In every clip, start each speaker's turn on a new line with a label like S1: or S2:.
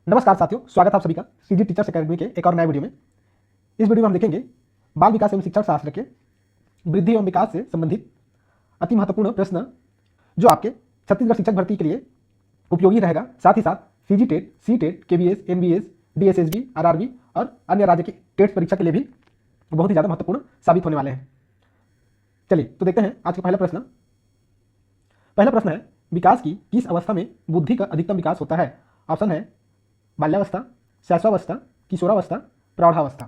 S1: नमस्कार साथियों, स्वागत है आप सभी का सीजी टीचर्स एकेडमी के एक और नए वीडियो में। इस वीडियो में हम देखेंगे बाल विकास एवं शिक्षण शास्त्र के वृद्धि एवं विकास से संबंधित अति महत्वपूर्ण प्रश्न जो आपके छत्तीसगढ़ शिक्षक भर्ती के लिए उपयोगी रहेगा। साथ ही साथ CG TET, C TET, KVS, NVS, DSSB, RRB और अन्य राज्य की टेट परीक्षा के लिए भी बहुत ही ज़्यादा महत्वपूर्ण साबित होने वाले हैं। चलिए तो देखते हैं आज का पहला प्रश्न। पहला प्रश्न है, विकास की किस अवस्था में बुद्धि का अधिकतम विकास होता है? ऑप्शन है बाल्यावस्था, शैशवावस्था, किशोरावस्था, प्रौढ़ावस्था।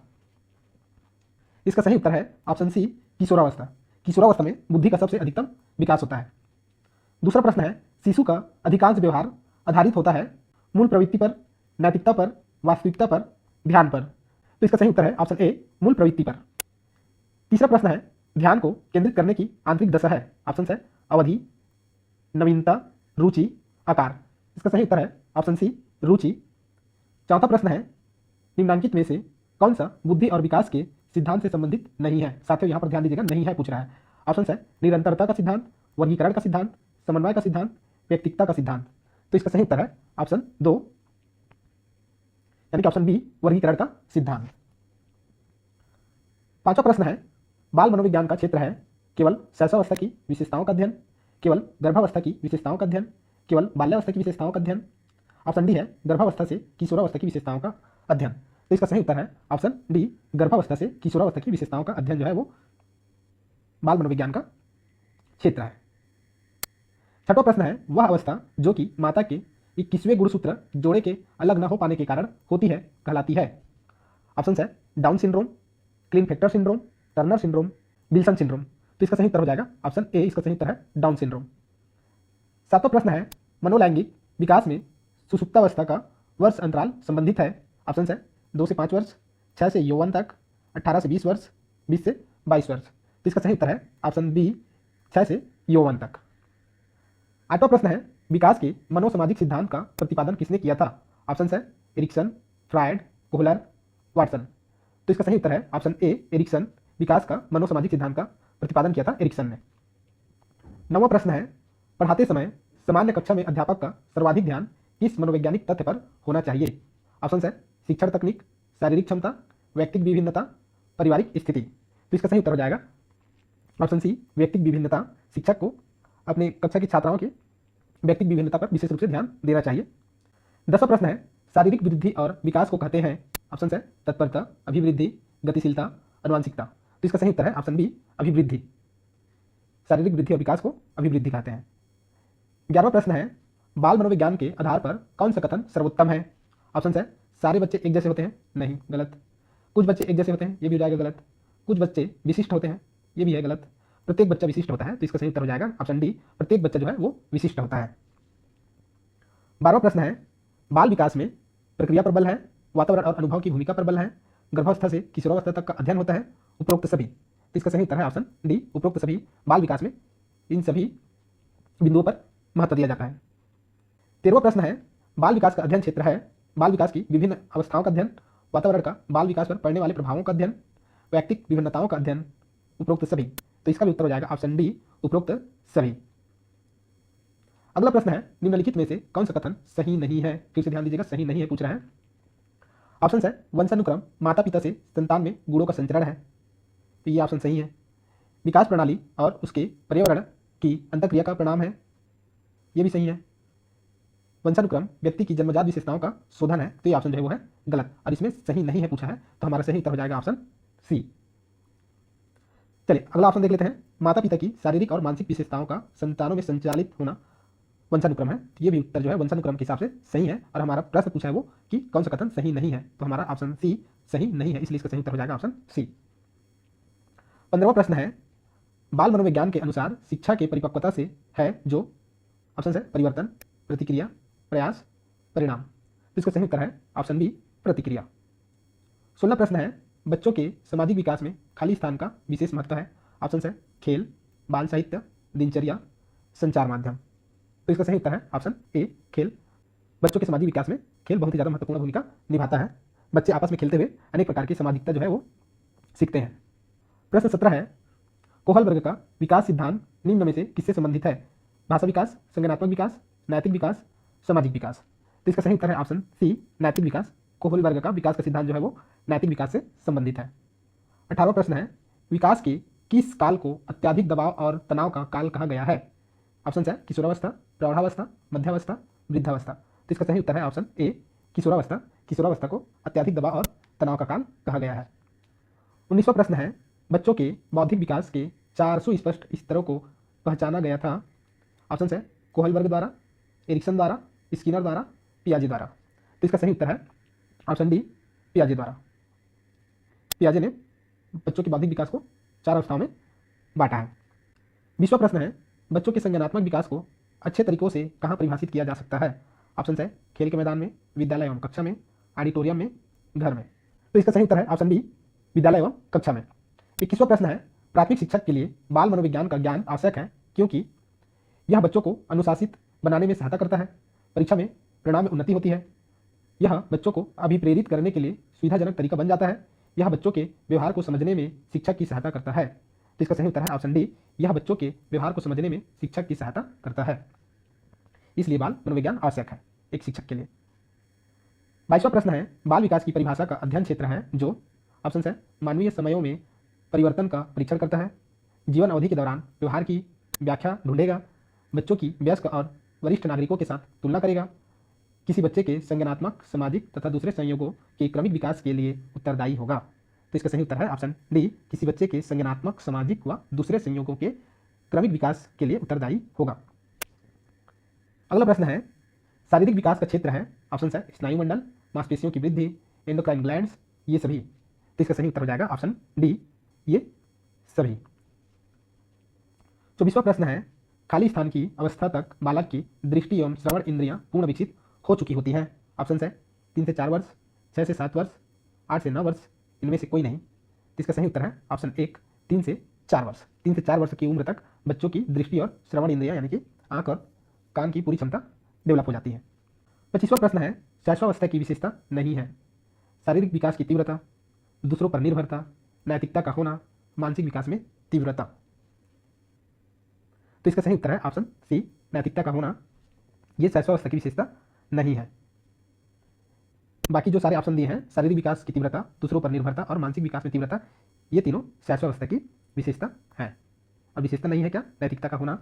S1: इसका सही उत्तर है ऑप्शन सी, किशोरावस्था। किशोरावस्था में बुद्धि का सबसे अधिकतम विकास होता है। दूसरा प्रश्न है, शिशु का अधिकांश व्यवहार आधारित होता है मूल प्रवृत्ति पर, नैतिकता पर, वास्तविकता पर, ध्यान पर। तो इसका सही उत्तर है ऑप्शन ए, मूल प्रवृत्ति पर। तीसरा प्रश्न है, ध्यान को केंद्रित करने की आंतरिक दशा है। ऑप्शन है अवधि, नवीनता, रुचि, आकार। इसका सही उत्तर है ऑप्शन सी, रुचि। चौथा प्रश्न है, निम्नांकित में से कौन सा बुद्धि और विकास के सिद्धांत से संबंधित नहीं है? साथियों यहाँ पर ध्यान दीजिएगा, नहीं है पूछ रहा है। ऑप्शन है निरंतरता का सिद्धांत, वर्गीकरण का सिद्धांत, समन्वय का सिद्धांत, व्यक्तिकता का सिद्धांत। तो इसका सही उत्तर है ऑप्शन 2 यानी कि ऑप्शन बी, वर्गीकरण का सिद्धांत। पांचवा प्रश्न है, बाल मनोविज्ञान का क्षेत्र है केवल शैशवावस्था की विशेषताओं का अध्ययन, केवल गर्भावस्था की विशेषताओं का अध्ययन, केवल बाल्यावस्था की विशेषताओं का अध्ययन। ऑप्शन डी है गर्भावस्था से किशोरावस्था की विशेषताओं का अध्ययन। तो इसका सही उत्तर है ऑप्शन डी, गर्भावस्था से किशोरावस्था की विशेषताओं का अध्ययन जो है वो बाल मनोविज्ञान का क्षेत्र है। छठवां प्रश्न है, वह अवस्था जो कि माता के 21वें गुणसूत्र जोड़े के अलग न हो पाने के कारण होती है कहलाती है। ऑप्शन है Down syndrome, Klinefelter syndrome, Turner syndrome, Wilson syndrome. तो इसका सही उत्तर हो जाएगा ऑप्शन ए, इसका सही उत्तर है डाउन सिंड्रोम। सातवां प्रश्न है, मनोलैंगिक विकास में सुसुप्तावस्था का वर्ष अंतराल संबंधित है। ऑप्शन है 2 से 5 वर्ष, 6 से यौवन तक, 18 से 20 वर्ष, 20 से 22 वर्ष। तो इसका सही उत्तर है ऑप्शन बी, 6 से यौवन तक। आठवां प्रश्न है, विकास के मनोसामाजिक सिद्धांत का प्रतिपादन किसने किया था? ऑप्शन है एरिक्सन, फ्रायड, कोहलर, वाटसन। तो इसका सही उत्तर है ऑप्शन ए, एरिक्सन। विकास का मनोसामाजिक सिद्धांत का प्रतिपादन किया था एरिक्सन ने। नौवां प्रश्न है, पढ़ाते समय सामान्य कक्षा में अध्यापक का सर्वाधिक ध्यान किस मनोवैज्ञानिक तथ्य पर होना चाहिए? ऑप्शन है शिक्षण तकनीक, शारीरिक क्षमता, व्यक्तिगत विभिन्नता, पारिवारिक स्थिति। तो इसका सही उत्तर हो जाएगा ऑप्शन सी, व्यक्तिगत विभिन्नता। शिक्षक को अपने कक्षा की छात्राओं के व्यक्तिगत विभिन्नता पर विशेष रूप से ध्यान देना चाहिए। 10वां प्रश्न है, शारीरिक वृद्धि और विकास को कहते हैं। ऑप्शन है तत्परता, अभिवृद्धि, गतिशीलता, आनुवांशिकता। तो इसका सही उत्तर है ऑप्शन बी, अभिवृद्धि। शारीरिक वृद्धि और विकास को अभिवृद्धि कहते हैं। 11वां प्रश्न है, बाल मनोविज्ञान के आधार पर कौन सा कथन सर्वोत्तम है? ऑप्शन है सारे बच्चे एक जैसे होते हैं, नहीं, गलत। कुछ बच्चे एक जैसे होते हैं, ये भी हो जाएगा गलत। कुछ बच्चे विशिष्ट होते हैं, ये भी है गलत। प्रत्येक बच्चा विशिष्ट होता है, तो इसका सही उत्तर हो जाएगा ऑप्शन डी, प्रत्येक बच्चा जो है वो विशिष्ट होता है। 12वां प्रश्न है, बाल विकास में प्रक्रिया पर बल है, वातावरण और अनुभव की भूमिका पर बल है, गर्भावस्था से किशोरावस्था तक का अध्ययन होता है, उपरोक्त सभी। तो इसका सही उत्तर है ऑप्शन डी, उपरोक्त सभी। बाल विकास में इन सभी बिंदुओं पर महत्व दिया जाता है। 13वां प्रश्न है, बाल विकास का अध्ययन क्षेत्र है बाल विकास की विभिन्न अवस्थाओं का अध्ययन, वातावरण का बाल विकास पर पड़ने वाले प्रभावों का अध्ययन, व्यक्तिगत विभिन्नताओं का अध्ययन, उपरोक्त सभी। तो इसका भी उत्तर हो जाएगा ऑप्शन डी, उपरोक्त सभी। अगला प्रश्न है, निम्नलिखित में से कौन सा कथन सही नहीं है? फिर से ध्यान दीजिएगा, सही नहीं है पूछ रहा है। ऑप्शन है वंशानुक्रम माता पिता से संतान में गुणों का संचरण है, तो ये ऑप्शन सही है। विकास प्रणाली और उसके पर्यावरण की अंतःक्रिया का परिणाम है, ये भी सही है। वंशानुक्रम व्यक्ति की जन्मजात विशेषताओं का शोधन है, तो ये ऑप्शन जो है वो है गलत और इसमें सही नहीं है पूछा है, तो हमारा सही उत्तर हो जाएगा ऑप्शन सी। चलिए अगला ऑप्शन देख लेते हैं, माता पिता की शारीरिक और मानसिक विशेषताओं का संतानों में संचालित होना वंशानुक्रम है, तो ये भी उत्तर जो है वंशानुक्रम के हिसाब से सही है और हमारा प्रश्न पूछा है वो कि कौन सा कथन सही नहीं है, तो हमारा ऑप्शन सी सही नहीं है, इसलिए इसका सही उत्तर हो जाएगा ऑप्शन सी। 15वां प्रश्न है, बाल मनोविज्ञान के अनुसार शिक्षा के परिपक्वता से है जो ऑप्शन है परिवर्तन, प्रतिक्रिया, प्रयास, परिणाम। तो इसका सही उत्तर है ऑप्शन बी, प्रतिक्रिया। 16वां प्रश्न है, बच्चों के सामाजिक विकास में खाली स्थान का विशेष महत्व है। ऑप्शन है खेल, बाल साहित्य, दिनचर्या, संचार माध्यम। तो इसका सही उत्तर है ऑप्शन ए, खेल। बच्चों के सामाजिक विकास में खेल बहुत ही ज़्यादा महत्वपूर्ण भूमिका निभाता है। बच्चे आपस में खेलते हुए अनेक प्रकार की सामाजिकता जो है वो सीखते हैं। प्रश्न 17 है, कोहल वर्ग का विकास सिद्धांत निम्न में से किससे संबंधित है? भाषा विकास, संज्ञानात्मक विकास, नैतिक विकास, सामाजिक विकास। तो तो इसका सही उत्तर है ऑप्शन सी नैतिक विकास। कोहलबर्ग का विकास का सिद्धांत जो है वो नैतिक विकास से संबंधित है। 18वां प्रश्न है विकास के किस काल को अत्यधिक दबाव और तनाव का काल कहा गया है? ऑप्शन है किशोरावस्था, प्रौढ़ावस्था, मध्यावस्था, वृद्धावस्था। तो इसका सही उत्तर है ऑप्शन ए किशोरावस्था। किशोरावस्था को अत्यधिक दबाव और तनाव का काल कहा गया है। 19वां प्रश्न है बच्चों के बौद्धिक विकास के 4 सुस्पष्ट स्तरों को पहचाना गया था। ऑप्शन है कोहलबर्ग द्वारा, एरिक्सन द्वारा, स्किनर द्वारा, पियाजे द्वारा। तो इसका सही उत्तर है ऑप्शन डी पियाजे द्वारा। पियाजे ने बच्चों के बौद्धिक विकास को 4 अवस्थाओं में बांटा है। 20वां प्रश्न है बच्चों के संज्ञानात्मक विकास को अच्छे तरीकों से कहाँ परिभाषित किया जा सकता है? ऑप्शन है खेल के मैदान में, विद्यालय एवं कक्षा में, ऑडिटोरियम में, घर में। तो इसका सही उत्तर है ऑप्शन बी विद्यालय एवं कक्षा में। 21वां प्रश्न है प्राथमिक शिक्षक के लिए बाल मनोविज्ञान का ज्ञान आवश्यक है क्योंकि यह बच्चों को अनुशासित बनाने में सहायता करता है, परीक्षा में परिणाम में उन्नति होती है, यह बच्चों को अभिप्रेरित करने के लिए सुविधाजनक तरीका बन जाता है, यह बच्चों के व्यवहार को समझने में शिक्षक की सहायता करता है। तो इसका सही उत्तर है ऑप्शन डी यह बच्चों के व्यवहार को समझने में शिक्षक की सहायता करता है, इसलिए बाल मनोविज्ञान आवश्यक है एक शिक्षक के लिए। 22वां प्रश्न है बाल विकास की परिभाषा का अध्ययन क्षेत्र है जो ऑप्शन है मानवीय समयों में परिवर्तन का परीक्षण करता है, जीवन अवधि के दौरान व्यवहार की व्याख्या ढूंढेगा, बच्चों की वयस्क और वरिष्ठ नागरिकों के साथ तुलना करेगा, किसी बच्चे के संज्ञानात्मक, सामाजिक तथा दूसरे संयोगों के क्रमिक विकास के लिए उत्तरदायी होगा। तो इसका सही उत्तर है ऑप्शन डी किसी बच्चे के संज्ञानात्मक, सामाजिक व दूसरे संयोगों के क्रमिक विकास के लिए उत्तरदायी होगा। अगला प्रश्न है शारीरिक विकास का क्षेत्र है ऑप्शन है स्नायुमंडल, मांसपेशियों की वृद्धि, एंडोक्राइन ग्लैंड्स, ये सभी। तो इसका सही उत्तर हो जाएगा ऑप्शन डी ये सभी। 24वां प्रश्न है खाली स्थान की अवस्था तक बालक की दृष्टि एवं श्रवण इंद्रियां पूर्ण विकसित हो चुकी होती हैं। ऑप्शन है 3 से 4 वर्ष, 6 से 7 वर्ष, 8 से 9 वर्ष, इनमें से कोई नहीं। तो इसका सही उत्तर है ऑप्शन एक 3 से 4 वर्ष। 3 से 4 वर्ष की उम्र तक बच्चों की दृष्टि और श्रवण इंद्रियां यानी कि आंख और कान की पूरी क्षमता डेवलप हो जाती है। 25वां प्रश्न है शैशवावस्था की विशेषता नहीं है। शारीरिक विकास की तीव्रता, दूसरों पर निर्भरता, नैतिकता का होना, मानसिक विकास में तीव्रता। तो इसका सही उत्तर है ऑप्शन सी नैतिकता का होना, यह शैशवावस्था की विशेषता नहीं है। बाकी जो सारे ऑप्शन दिए हैं शारीरिक विकास की तीव्रता, दूसरों पर निर्भरता और मानसिक विकास में तीव्रता, ये तीनों शैशवावस्था की विशेषता है और विशेषता नहीं है क्या नैतिकता का होना।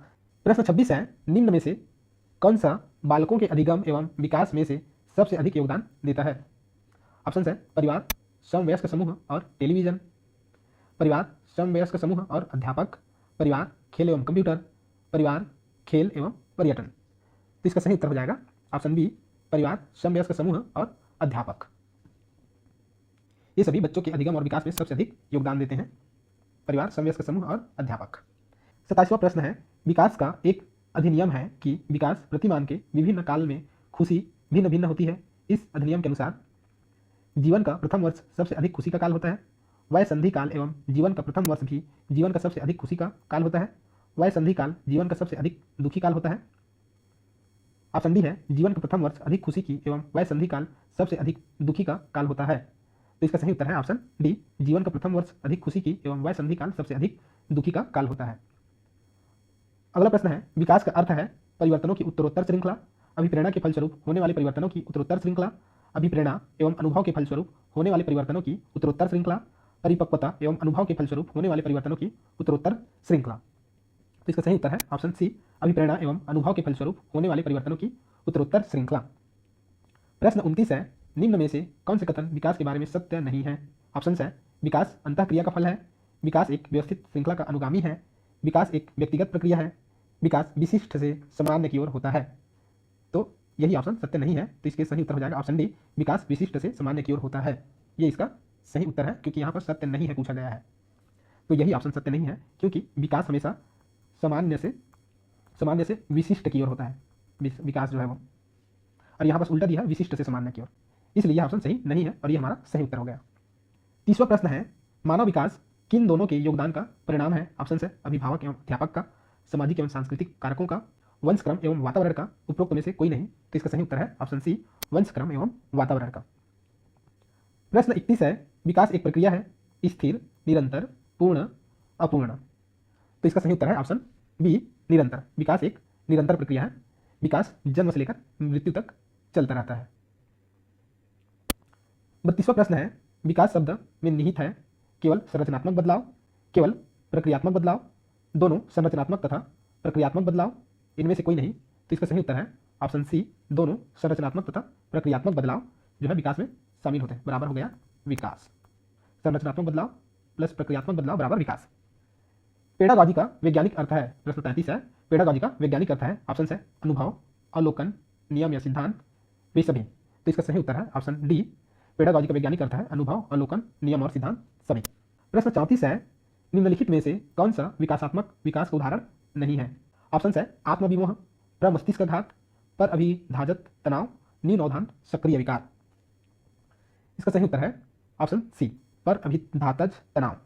S1: प्रश्न 26 है निम्न में से कौन सा बालकों के अधिगम एवं विकास में से सबसे अधिक योगदान देता है? ऑप्शन है परिवार, समवयस्क समूह और टेलीविजन, परिवार, समवयस्क समूह और अध्यापक, परिवार, खेल एवं कंप्यूटर, परिवार, खेल एवं पर्यटन। तो इसका सही उत्तर हो जाएगा ऑप्शन बी परिवार, समवयस्क समूह और अध्यापक। ये सभी बच्चों के अधिगम और विकास में सबसे अधिक योगदान देते हैं, परिवार, समवयस्क समूह और अध्यापक। 27वां प्रश्न है विकास का एक अधिनियम है कि विकास प्रतिमान के विभिन्न काल में खुशी भिन्न भिन्न होती है। इस अधिनियम के अनुसार जीवन का प्रथम वर्ष सबसे अधिक खुशी का काल होता है, वय संधि काल एवं जीवन का प्रथम वर्ष भी जीवन का सबसे अधिक खुशी का काल होता है, वय संधि काल जीवन का सबसे अधिक दुखी काल होता है। ऑप्शन डी है जीवन का प्रथम वर्ष अधिक खुशी की एवं वय संधि काल सबसे अधिक दुखी का काल होता है। तो इसका सही उत्तर है ऑप्शन डी जीवन का प्रथम वर्ष अधिक खुशी की एवं वय संधि काल सबसे अधिक दुखी का काल होता है। अगला प्रश्न है विकास का अर्थ है परिवर्तनों की उत्तरोत्तर श्रृंखला, अभिप्रेरणा के फलस्वरूप होने वाले परिवर्तनों की उत्तरोत्तर श्रृंखला, अभिप्रेरणा एवं अनुभव के फलस्वरूप होने वाले परिवर्तनों की उत्तरोत्तर श्रृंखला, परिपक्वता एवं अनुभव के फलस्वरूप होने वाले परिवर्तनों की उत्तरोत्तर श्रृंखला। तो इसका सही उत्तर है ऑप्शन सी अभिप्रेरणा एवं अनुभव के फलस्वरूप होने वाले परिवर्तनों की उत्तरोत्तर श्रृंखला। प्रश्न 29 है निम्न में से कौन से कथन विकास के बारे में सत्य नहीं है? ऑप्शन है विकास अंतःक्रिया का फल है, विकास एक व्यवस्थित श्रृंखला का अनुगामी है, विकास एक व्यक्तिगत प्रक्रिया है, विकास विशिष्ट से सामान्य की ओर होता है। तो यही ऑप्शन सत्य नहीं है, तो इसके सही उत्तर हो जाएगा ऑप्शन डी विकास विशिष्ट से सामान्य की ओर होता है। ये इसका सही उत्तर है क्योंकि यहाँ पर सत्य नहीं है पूछा गया है, तो यही ऑप्शन सत्य नहीं है क्योंकि विकास हमेशा सामान्य से विशिष्ट की ओर होता है, विकास जो है वो, और यहाँ पर उल्टा दिया है विशिष्ट से सामान्य की ओर, इसलिए यह ऑप्शन सही नहीं है और ये हमारा सही उत्तर हो गया। 30वां प्रश्न है मानव विकास किन दोनों के योगदान का परिणाम है? ऑप्शन है अभिभावक एवं अध्यापक का, सामाजिक एवं सांस्कृतिक कारकों का, वंशक्रम एवं वातावरण का, उपरोक्त में से कोई नहीं। तो इसका सही उत्तर है ऑप्शन सी वंशक्रम एवं वातावरण का। प्रश्न 31 है विकास एक प्रक्रिया है, स्थिर, निरंतर, पूर्ण, अपूर्ण। तो इसका सही उत्तर है ऑप्शन बी निरंतर। विकास एक निरंतर प्रक्रिया है, विकास जन्म से लेकर मृत्यु तक चलता रहता है। 32वां प्रश्न है, विकास शब्द में निहित है केवल संरचनात्मक बदलाव, केवल प्रक्रियात्मक बदलाव, दोनों संरचनात्मक तथा प्रक्रियात्मक बदलाव, इनमें से कोई नहीं। तो इसका सही उत्तर है ऑप्शन सी, दोनों संरचनात्मक तथा प्रक्रियात्मक बदलाव जो है विकास में शामिल होते हैं। बराबर हो गया विकास। संरचनात्मक बदलाव प्लस प्रक्रियात्मक बदलाव बराबर विकास। पेडागॉजी का वैज्ञानिक अर्थ है, प्रश्न 33 है, पेडागॉजी का वैज्ञानिक अर्थ है, ऑप्शन है अनुभव, अवलोकन, नियम या सिद्धांत, वे सभी। तो इसका सही उत्तर है ऑप्शन डी, पेडागॉजी का वैज्ञानिक अर्थ है अनुभव, अवलोकन, नियम और सिद्धांत सभी। प्रश्न 34 है, निम्नलिखित में से कौन सा विकासात्मक विकास का उदाहरण नहीं है? ऑप्शन है आत्मविमोह, प्रमस्तिष्कघात, पर अभिधाजत तनाव, न्यूनोधान, सक्रिय विकार। इसका सही उत्तर है ऑप्शन सी, पर अभिधातज तनाव।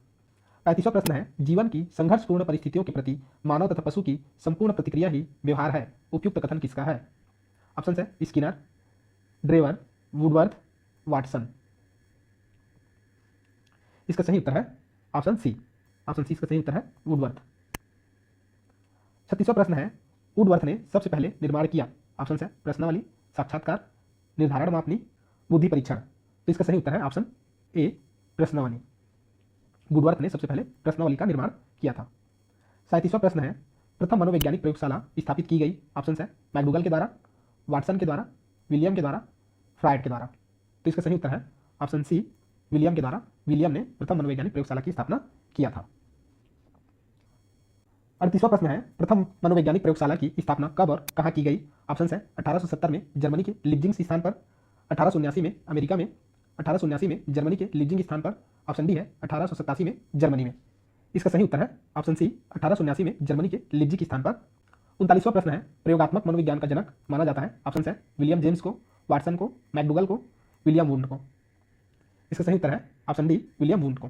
S1: 35वां प्रश्न है, जीवन की संघर्षपूर्ण परिस्थितियों के प्रति मानव तथा पशु की संपूर्ण प्रतिक्रिया ही व्यवहार है, उपयुक्त कथन किसका है? ऑप्शन है स्किनर, ड्रेवर, वुडवर्थ, वाटसन। इसका सही उत्तर है ऑप्शन सी, ऑप्शन सी इसका सही उत्तर है वुडवर्थ। 36वां प्रश्न है, वुडवर्थ ने सबसे पहले निर्माण किया, ऑप्शन है प्रश्नावली, साक्षात्कार, निर्धारण मापनी, बुद्धि परीक्षण। तो इसका सही उत्तर है ऑप्शन ए, प्रश्नावली। वुडवर्थ ने सबसे पहले प्रश्नावली का निर्माण किया था। 37वां प्रश्न है, प्रथम मनोवैज्ञानिक प्रयोगशाला स्थापित की गई, ऑप्शन है मैकडूगल के द्वारा, वाटसन के द्वारा, विलियम के द्वारा, फ्रायड के द्वारा। तो इसका सही उत्तर है ऑप्शन सी, विलियम के द्वारा। विलियम ने प्रथम मनोवैज्ञानिक प्रयोगशाला की स्थापना किया था। 38वां प्रश्न है, प्रथम मनोवैज्ञानिक प्रयोगशाला की स्थापना कब और कहां की गई? ऑप्शन है 1870 में जर्मनी के लीप्जिग स्थान पर, 1879 में अमेरिका में, 1879 में जर्मनी के लीप्जिग स्थान पर, ऑप्शन डी है 1887 में जर्मनी में। इसका सही उत्तर है ऑप्शन सी, 1879 में जर्मनी के लीप्जिग स्थान पर। 39वां प्रश्न है, प्रयोगात्मक मनोविज्ञान का जनक माना जाता है, ऑप्शन है विलियम जेम्स को, वाटसन को, मैकडूगल को, विलियम वुंड को। इसका सही उत्तर है ऑप्शन डी, विलियम वुंड को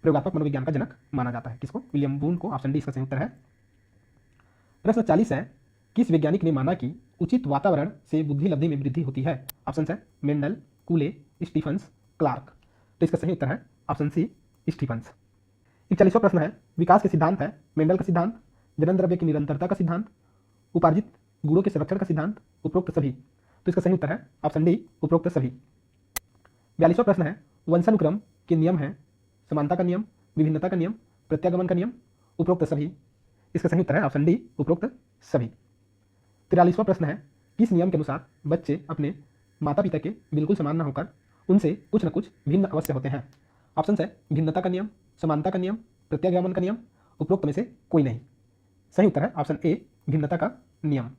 S1: प्रयोगात्मक मनोविज्ञान का जनक माना जाता है। किसको? विलियम वुंड को। ऑप्शन डी इसका सही उत्तर है। प्रश्न 40 है, किस वैज्ञानिक ने माना कि उचित वातावरण से बुद्धि लब्धि में वृद्धि होती है? ऑप्शन है मेंडल, कूले, स्टीफंस, क्लार्क। तो इसका सही उत्तर है ऑप्शन सी, स्टीफंस। 41वां प्रश्न है, विकास के सिद्धांत है मेंडल का सिद्धांत, जनन द्रव्य की निरंतरता का सिद्धांत, उपार्जित गुणों के संरक्षण का सिद्धांत, उपरोक्त सभी। तो इसका सही उत्तर है ऑप्शन डी, उपरोक्त सभी। 42वां प्रश्न है, वंशानुक्रम के नियम है समानता का नियम, विभिन्नता का नियम, प्रत्यागमन का नियम, उपरोक्त सभी। इसका सही उत्तर है ऑप्शन डी, उपरोक्त सभी। 43वां प्रश्न है, किस नियम के अनुसार बच्चे अपने माता पिता के बिल्कुल समान न होकर उनसे कुछ न कुछ भिन्न अवश्य होते हैं? ऑप्शन है भिन्नता का नियम, समानता का नियम, प्रत्यागमन का नियम, उपरोक्त में से कोई नहीं। सही उत्तर है ऑप्शन ए, भिन्नता का नियम।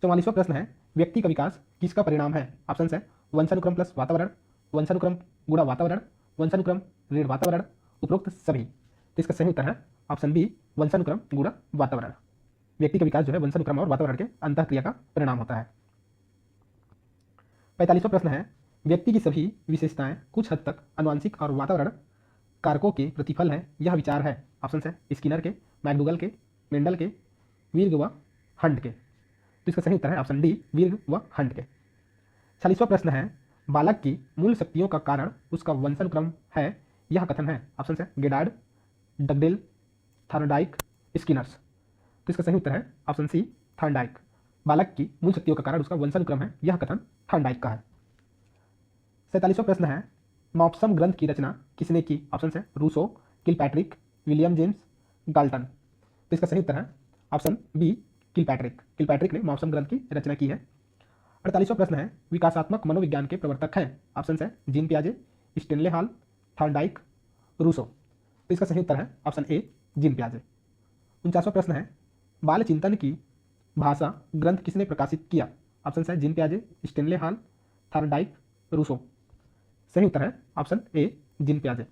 S1: 44वां प्रश्न है, व्यक्ति का विकास किसका परिणाम है? ऑप्शन है वंशानुक्रम प्लस वातावरण, वंशानुक्रम गुणा वातावरण, वंशानुक्रम ऋण वातावरण, उपरोक्त सभी। तो इसका सही उत्तर है ऑप्शन बी, वंशानुक्रम गुणा वातावरण। व्यक्ति का विकास जो है वंशानुक्रम और वातावरण के अंतःक्रिया का परिणाम होता है। 45वां प्रश्न है, व्यक्ति की सभी विशेषताएं कुछ हद तक आनुवंशिक और वातावरण कारकों के प्रतिफल है, यह विचार है? ऑप्शन है स्किनर के, मैकडूगल के, मेंडल के, विर्ग व हंट के। तो इसका सही उत्तर है ऑप्शन डी, विर्ग व हंट के। 46वां प्रश्न है, बालक की मूल शक्तियों का कारण उसका वंशानुक्रम है, यह कथन है? ऑप्शन है गेडार्ड, डगडेल, थॉर्नडाइक, स्किनर्स। तो इसका सही उत्तर है ऑप्शन सी, थॉर्नडाइक। बालक की मूल शक्तियों का कारण उसका वंशानुक्रम है, यह कथन थॉर्नडाइक का है। 47वां प्रश्न है, मॉप्सन ग्रंथ की रचना किसने की? ऑप्शन है Rousseau, Kilpatrick, William James, Galton. तो इसका सही उत्तर है ऑप्शन बी, किलपैट्रिक। किलपैट्रिक ने मॉप्सन ग्रंथ की रचना की है। 48वां प्रश्न है, विकासात्मक मनोविज्ञान के प्रवर्तक हैं? ऑप्शन है जीन पियाजे, स्टेनले हॉल, थॉर्नडाइक, रूसो। तो इसका सही उत्तर है ऑप्शन ए, जीन पियाजे। 49वां प्रश्न है, बाल चिंतन की भाषा ग्रंथ किसने प्रकाशित किया? ऑप्शन है जीन पियाजे, स्टेनले हॉल, थॉर्नडाइक, रूसो। सही उत्तर है ऑप्शन ए, जीन पियाजे।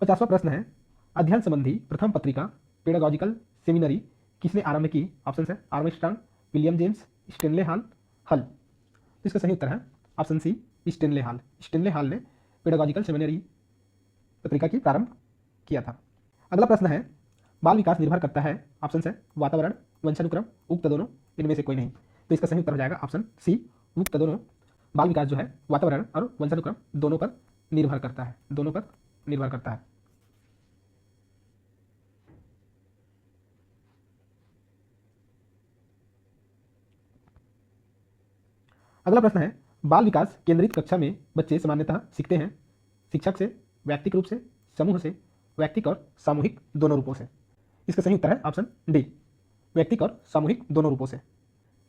S1: 50वां प्रश्न है, अध्ययन संबंधी प्रथम पत्रिका पेडागॉजिकल सेमिनरी किसने आरंभ की? ऑप्शन है Armstrong, William James, Stanley Hall, Hull. तो इसका सही उत्तर है option C, Stanley Hall. Stanley Hall ने पेडागॉजिकल सेमिनरी पत्रिका की प्रारंभ किया था। अगला प्रश्न है, बाल विकास निर्भर करता है? ऑप्शन है वातावरण, वंशानुक्रम, उक्त दोनों, इनमें से कोई नहीं। तो इसका सही उत्तर हो जाएगा ऑप्शन सी, उक्त दोनों। बाल विकास जो है वातावरण और वंशानुक्रम दोनों पर निर्भर करता है, दोनों पर निर्भर करता है। अगला प्रश्न है, बाल विकास केंद्रित कक्षा में बच्चे सामान्यतः सीखते हैं शिक्षक से, व्यक्तिगत रूप से, समूह से, व्यक्तिक और सामूहिक दोनों रूपों से। इसका सही उत्तर है ऑप्शन डी, व्यक्तिक और सामूहिक दोनों रूपों से।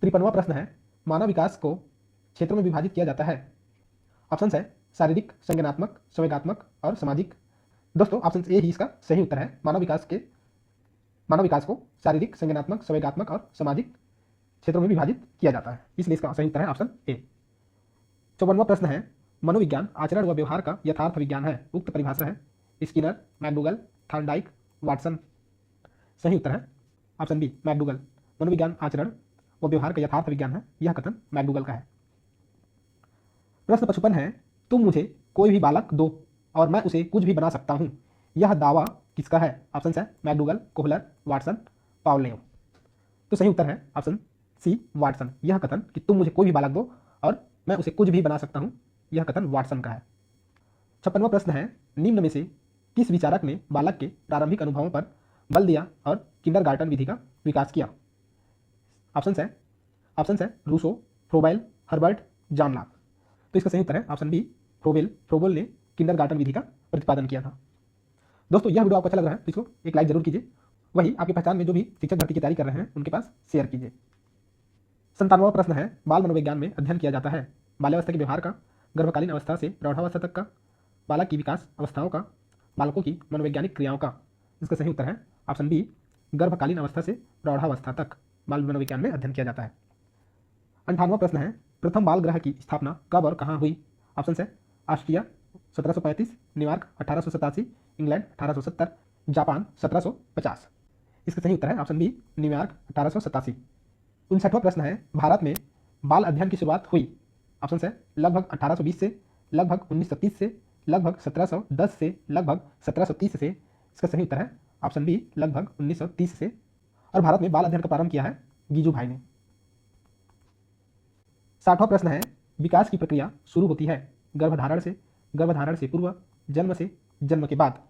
S1: 53वां प्रश्न है, मानव विकास को क्षेत्रों में विभाजित किया जाता है। ऑप्शन है शारीरिक, संज्ञानात्मक, संवेगात्मक और सामाजिक। दोस्तों ऑप्शन ए ही इसका सही उत्तर है। मानव विकास को शारीरिक, संज्ञानात्मक, संवेगात्मक और सामाजिक क्षेत्रों में विभाजित किया जाता है, इसलिए इसका सही उत्तर है ऑप्शन ए। 54वां प्रश्न है, मनोविज्ञान आचरण व व्यवहार का यथार्थ विज्ञान है। उक्त परिभाषा है स्किनर, मैकडूगल, थॉर्नडाइक, वाटसन। सही उत्तर है ऑप्शन बी, मैकडूगल। मनोविज्ञान आचरण व व्यवहार का यथार्थ विज्ञान है, यह कथन मैकडूगल का है। प्रश्न 55 है, तुम मुझे कोई भी बालक दो और मैं उसे कुछ भी बना सकता हूं, यह दावा किसका है? ऑप्शन है मैकडूगल, कोहलर, वाटसन, पाउलेव। तो सही उत्तर है ऑप्शन सी, वाटसन। यह कथन कि तुम मुझे कोई भी बालक दो और मैं उसे कुछ भी बना सकता हूं, यह कथन वाटसन का है। 56वां प्रश्न है, निम्न में से किस विचारक ने बालक के प्रारंभिक अनुभवों पर बल दिया और किंडरगार्टन विधि का विकास किया? ऑप्शन है Rousseau, Froebel, Herbart, John Locke. तो इसका सही उत्तर है ऑप्शन बी, फ्रोबेल ने किंडरगार्टन विधि का प्रतिपादन किया था। दोस्तों यह वीडियो आपको अच्छा लग रहा है तो इसको एक लाइक जरूर कीजिए। वही आपकी पहचान में जो भी शिक्षक भर्ती की तैयारी कर रहे हैं उनके पास शेयर कीजिए। 57वां प्रश्न है, बाल मनोविज्ञान में अध्ययन किया जाता है बाल्यावस्था के व्यवहार का, गर्भकालीन अवस्था से प्रौढ़ावस्था तक का, बालक की विकास अवस्थाओं का, बालकों की मनोवैज्ञानिक क्रियाओं का। इसका सही उत्तर है ऑप्शन बी, गर्भकालीन अवस्था से प्रौढ़ावस्था तक बाल मनोविज्ञान में अध्ययन किया जाता है। 58वां प्रश्न है, प्रथम बाल गृह की स्थापना कब और कहाँ हुई? ऑप्शन है ऑस्ट्रिया 1735, न्यूयॉर्क 1887, इंग्लैंड 1870, जापान 1750। इसका सही उत्तर है ऑप्शन बी, न्यूयॉर्क 1887। 59वां प्रश्न है, भारत में बाल अध्ययन की शुरुआत हुई? ऑप्शन है लगभग 1820 से, लगभग 1930 से, लगभग 1710 से, लगभग 1730 से। इसका सही उत्तर है ऑप्शन बी, लगभग 1930 से। और भारत में बाल अध्ययन का प्रारंभ किया है गीजू भाई ने। 60वां प्रश्न है, विकास की प्रक्रिया शुरू होती है गर्भधारण से, गर्भधारण से पूर्व, जन्म से, जन्म के बाद।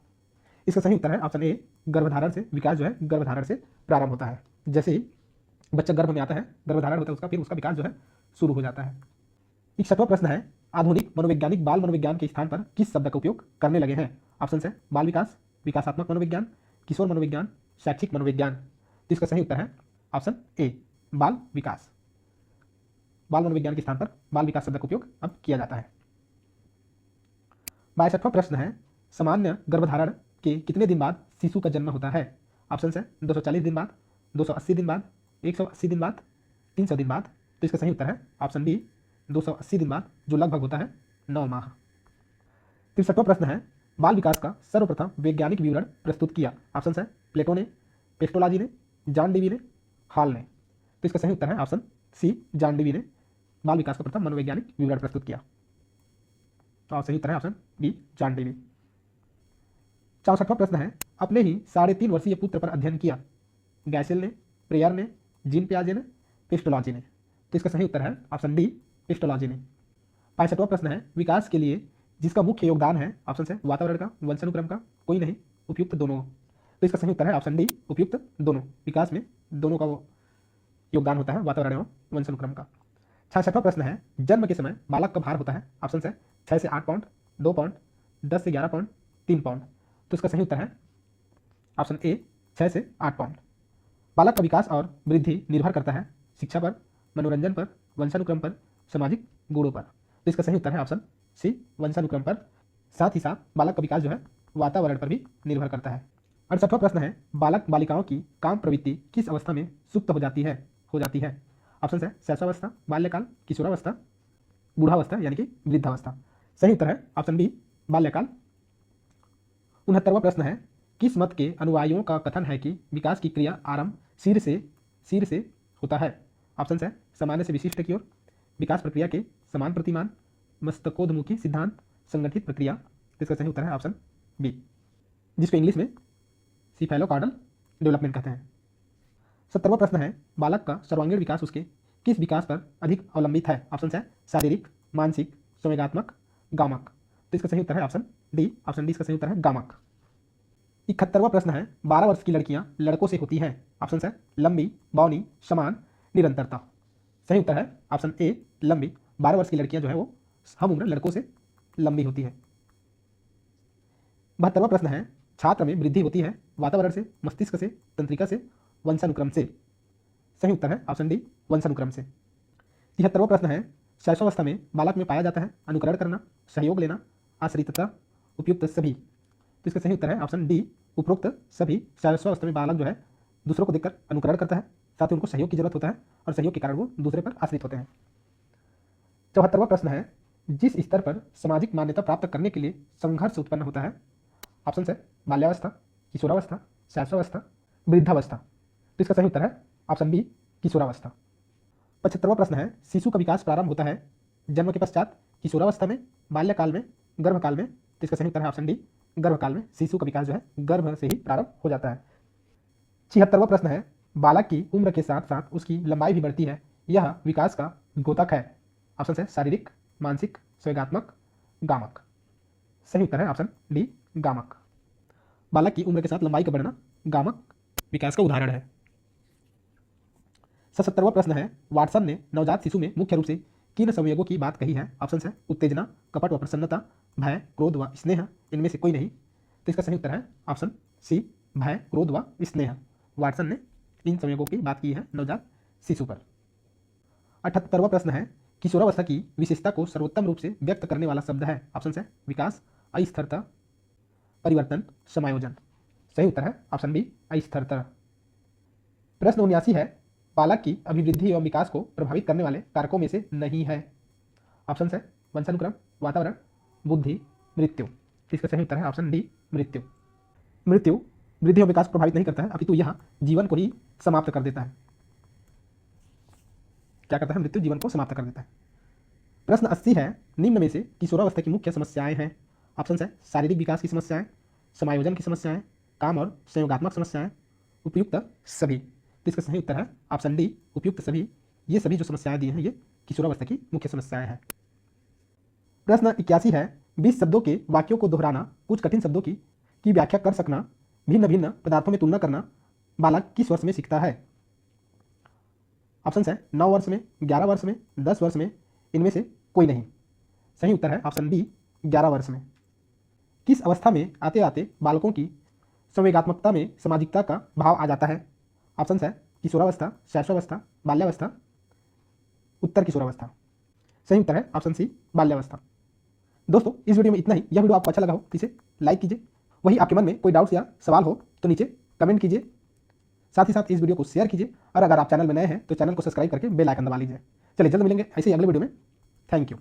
S1: इसका सही उत्तर है ऑप्शन ए, गर्भधारण से। विकास जो है गर्भधारण से प्रारंभ होता है। जैसे ही बच्चा गर्भ में आता है, गर्भधारण होता है उसका, फिर उसका विकास जो है शुरू हो जाता है। 61वां प्रश्न है, आधुनिक मनोवैज्ञानिक बाल मनोविज्ञान के स्थान पर किस शब्द का उपयोग करने लगे हैं? ऑप्शन है बाल विकास, विकासात्मक मनोविज्ञान, किशोर मनोविज्ञान, शैक्षिक मनोविज्ञान। तो इसका सही उत्तर है ऑप्शन ए, बाल विकास। बाल मनोविज्ञान के स्थान पर बाल विकास शब्द का उपयोग अब किया जाता है। 62वां प्रश्न है, सामान्य गर्भधारण के कितने दिन बाद शिशु का जन्म होता है? ऑप्शन है 240 दिन बाद, 280 दिन बाद, 180 दिन बाद, 300 दिन बाद। तो इसका सही उत्तर है ऑप्शन बी, 280 दिन बाद, जो लगभग होता है 9 माह। 63वां प्रश्न है, बाल विकास का सर्वप्रथम वैज्ञानिक विवरण प्रस्तुत किया? ऑप्शन है प्लेटो ने, पेस्टोलॉजी ने, जॉन डीवी ने, हॉल ने। तो इसका सही उत्तर है ऑप्शन सी, जॉन डीवी ने बाल विकास का प्रथम मनोवैज्ञानिक विवरण प्रस्तुत किया। तो सही उत्तर है ऑप्शन बी, जॉन डीवी। 64वां प्रश्न है, अपने ही 3.5 वर्षीय पुत्र पर अध्ययन किया? गैसेल ने, प्रेयर ने, जीन पियाजे ने, पेस्टोलॉजी ने। तो इसका सही उत्तर है ऑप्शन डी, पेस्टोलॉजी ने। 65वां प्रश्न है, विकास के लिए जिसका मुख्य योगदान है? ऑप्शन है वातावरण का, वंशानुक्रम का, कोई नहीं, उपयुक्त दोनों। तो इसका सही उत्तर है ऑप्शन डी, उपयुक्त दोनों। विकास में दोनों का योगदान होता है, वातावरण एवं वंशानुक्रम का। 66वां प्रश्न है, जन्म के समय बालक का भार होता है? ऑप्शन है 6 से 8 पाउंड, 2 पाउंड, 10 से 11 पाउंड, 3 पाउंड। तो इसका सही उत्तर है ऑप्शन ए, 6 से 8 पाउंड। बालक का विकास और वृद्धि निर्भर करता है शिक्षा पर, मनोरंजन पर, वंशानुक्रम पर, सामाजिक गुणों पर। तो इसका सही उत्तर है ऑप्शन सी, वंशानुक्रम पर। साथ ही साथ बालक का विकास जो है वातावरण पर भी निर्भर करता है। 68वां प्रश्न है, बालक बालिकाओं की काम प्रवृत्ति किस अवस्था में सुप्त हो जाती है? ऑप्शन है शैशवावस्था, बाल्यकाल, किशोरावस्था, बूढ़ावस्था यानी कि वृद्धावस्था। सही उत्तर है ऑप्शन बी, बाल्यकाल। 69वां प्रश्न है, किस मत के अनुयायियों का कथन है कि विकास की क्रिया आरंभ सिर से होता है? ऑप्शन है सामान्य से विशिष्ट की ओर, विकास प्रक्रिया के समान प्रतिमान, मस्तकोद्मुखी सिद्धांत, संगठित प्रक्रिया। इसका सही उत्तर है ऑप्शन बी, जिसको इंग्लिश में सीफेलोकॉर्डल डेवलपमेंट कहते हैं। 70वां प्रश्न है, बालक का सर्वांगीण विकास उसके किस विकास पर अधिक अवलंबित है? ऑप्शन है शारीरिक, मानसिक, संवेगात्मक, गामक। तो इसका सही उत्तर है ऑप्शन डी, इसका सही उत्तर है गामक। 71वां प्रश्न है, 12 वर्ष की लड़कियां लड़कों से होती हैं? ऑप्शन है लंबी, बौनी, समान, निरंतरता। सही उत्तर है ऑप्शन ए, लंबी। 12 वर्ष की लड़कियां जो है वो हम उम्र लड़कों से लंबी होती है। 72वां प्रश्न है, छात्र में वृद्धि होती है वातावरण से, मस्तिष्क से, तंत्रिका से, वंशानुक्रम से। सही उत्तर है ऑप्शन डी, वंशानुक्रम से। 73वां प्रश्न है, शैशवावस्था में बालक में पाया जाता है अनुकरण करना, सहयोग लेना, आश्रितता, उपयुक्त सभी। तो इसका सही उत्तर है ऑप्शन डी, उपरोक्त सभी। शैशवावस्था में बालक जो है दूसरों को देखकर अनुकरण करता है, साथ ही उनको सहयोग की जरूरत होता है और सहयोग के कारण वो दूसरे पर आश्रित होते हैं। 74वां प्रश्न है, जिस स्तर पर सामाजिक मान्यता प्राप्त करने के लिए संघर्ष उत्पन्न होता है। ऑप्शन है बाल्यावस्था, किशोरावस्था, शैशवावस्था, वृद्धावस्था। तो इसका सही उत्तर है ऑप्शन बी, किशोरावस्था। 75वां प्रश्न है, शिशु का विकास प्रारंभ होता है जन्म के पश्चात, किशोरावस्था में, बाल्यकाल में, गर्भकाल में। तो इसका सही उत्तर है ऑप्शन डी, गर्भकाल में। शिशु का विकास जो है गर्भ से ही प्रारंभ हो जाता है। 76वां प्रश्न है, बालक की उम्र के साथ साथ उसकी लंबाई भी बढ़ती है, यह विकास का द्योतक है। ऑप्शन है शारीरिक, मानसिक, संवेगात्मक, गामक। सही उत्तर है ऑप्शन डी, गामक। बालक की उम्र के साथ लंबाई का बढ़ना गामक विकास का उदाहरण है। 77वां प्रश्न है, वाटसन ने नवजात शिशु में मुख्य रूप से किन संवेगों की बात कही है। ऑप्शन है उत्तेजना, कपट व प्रसन्नता, भय, क्रोध व स्नेह, इनमें से कोई नहीं। तो इसका सही उत्तर है ऑप्शन सी, भय, क्रोध व स्नेह। वाटसन ने इन संवेगों की बात की है नवजात शिशु पर। 78वां प्रश्न है, किशोरावस्था की विशेषता को सर्वोत्तम रूप से व्यक्त करने वाला शब्द है। ऑप्शन है विकास, अस्थिरता, परिवर्तन, समायोजन। सही उत्तर है ऑप्शन बी, अस्थिरता। प्रश्न 79 है, बालक की अभिवृद्धि एवं विकास को प्रभावित करने वाले कारकों में से नहीं है। ऑप्शन है वंशानुक्रम, वातावरण, बुद्धि, मृत्यु। इसका सही उत्तर है ऑप्शन डी, मृत्यु। मृत्यु वृद्धि और विकास को प्रभावित नहीं करता है, अपितु यह जीवन को ही समाप्त कर देता है। क्या करता है? मृत्यु जीवन को समाप्त कर देता है। प्रश्न 80 है, निम्न में से किशोरावस्था की मुख्य समस्याएं हैं। ऑप्शन है शारीरिक विकास की समस्याएं, समायोजन की समस्याएं, काम और संयोगात्मक समस्याएं, उपयुक्त सभी। तो इसका सही उत्तर है ऑप्शन डी, उपयुक्त सभी। ये सभी जो समस्याएं दी हैं ये किशोरावस्था की मुख्य समस्याएं हैं। प्रश्न 81 है, 20 शब्दों के वाक्यों को दोहराना, कुछ कठिन शब्दों की व्याख्या कर सकना, भिन्न भिन्न पदार्थों में तुलना करना बालक किस वर्ष में सीखता है। ऑप्शन है 9 वर्ष में, 11 वर्ष में, 10 वर्ष में, इनमें से कोई नहीं। सही उत्तर है ऑप्शन बी, 11 वर्ष में। किस अवस्था में आते आते बालकों की संवेगात्मकता में सामाजिकता का भाव आ जाता है। ऑप्शन है किशोरावस्था, शैशवावस्था, बाल्यावस्था, उत्तर किशोरावस्था। सही उत्तर है ऑप्शन सी, बाल्यावस्था। दोस्तों इस वीडियो में इतना ही। यह वीडियो आपको अच्छा लगा हो तो इसे लाइक कीजिए। वही आपके मन में कोई डाउट्स या सवाल हो तो नीचे कमेंट कीजिए। साथ ही साथ इस वीडियो को शेयर कीजिए और अगर आप चैनल में नए हैं तो चैनल को सब्सक्राइब करके बेल आइकन दबा लीजिए। चलिए जल्द मिलेंगे ऐसे ही अगले वीडियो में। Thank you.